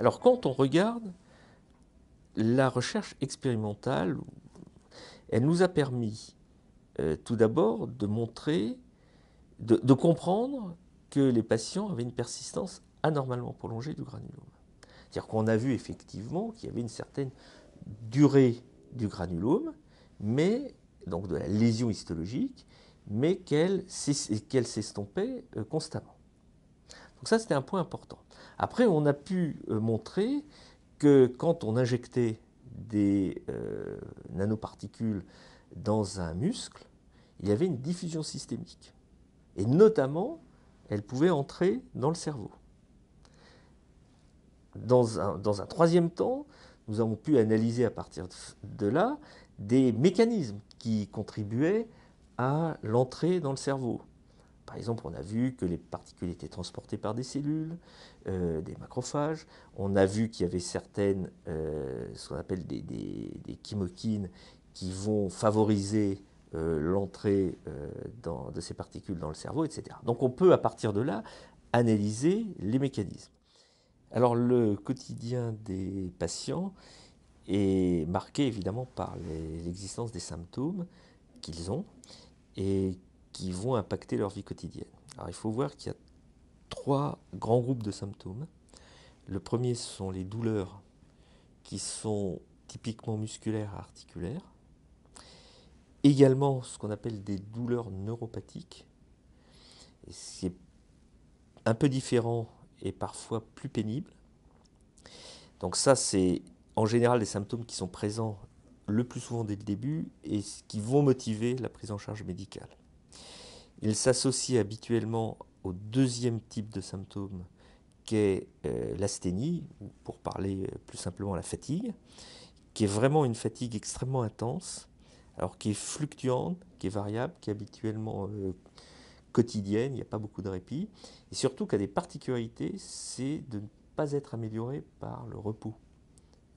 Alors quand on regarde la recherche expérimentale, elle nous a permis tout d'abord de montrer, de comprendre que les patients avaient une persistance anormalement prolongée du granulome. C'est-à-dire qu'on a vu effectivement qu'il y avait une certaine durée du granulome, mais donc de la lésion histologique, mais qu'elle s'estompait constamment. Donc ça, c'était un point important. Après, on a pu montrer que quand on injectait des nanoparticules dans un muscle, il y avait une diffusion systémique. Et notamment, elles pouvaient entrer dans le cerveau. Dans un troisième temps, nous avons pu analyser à partir de là des mécanismes qui contribuaient à l'entrée dans le cerveau. Par exemple, on a vu que les particules étaient transportées par des cellules, des macrophages. On a vu qu'il y avait certaines, ce qu'on appelle des chymokines, qui vont favoriser l'entrée de ces particules dans le cerveau, etc. Donc on peut, à partir de là, analyser les mécanismes. Alors le quotidien des patients est marqué évidemment par l'existence des symptômes qu'ils ont et qui vont impacter leur vie quotidienne. Alors il faut voir qu'il y a trois grands groupes de symptômes. Le premier, ce sont les douleurs qui sont typiquement musculaires et articulaires. Également ce qu'on appelle des douleurs neuropathiques. C'est un peu différent et parfois plus pénible. Donc ça, c'est en général des symptômes qui sont présents le plus souvent dès le début et qui vont motiver la prise en charge médicale. Il s'associe habituellement au deuxième type de symptômes qu'est l'asthénie, ou pour parler plus simplement la fatigue, qui est vraiment une fatigue extrêmement intense, alors qui est fluctuante, qui est variable, qui est habituellement quotidienne, il n'y a pas beaucoup de répit, et surtout qui a des particularités, c'est de ne pas être amélioré par le repos,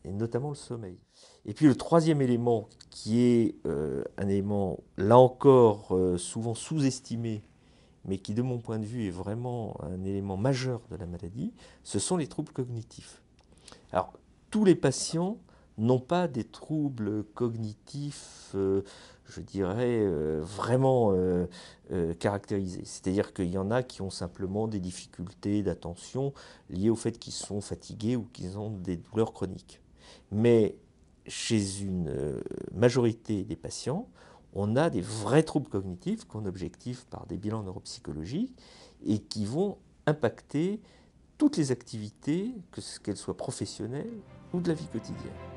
et notamment le sommeil. Et puis le troisième élément, qui est un élément, là encore, souvent sous-estimé, mais qui de mon point de vue est vraiment un élément majeur de la maladie, ce sont les troubles cognitifs. Alors, tous les patients n'ont pas des troubles cognitifs, je dirais, vraiment caractérisés. C'est-à-dire qu'il y en a qui ont simplement des difficultés d'attention liées au fait qu'ils sont fatigués ou qu'ils ont des douleurs chroniques. Mais chez une majorité des patients, on a des vrais troubles cognitifs qu'on objective par des bilans neuropsychologiques et qui vont impacter toutes les activités, qu'elles soient professionnelles ou de la vie quotidienne.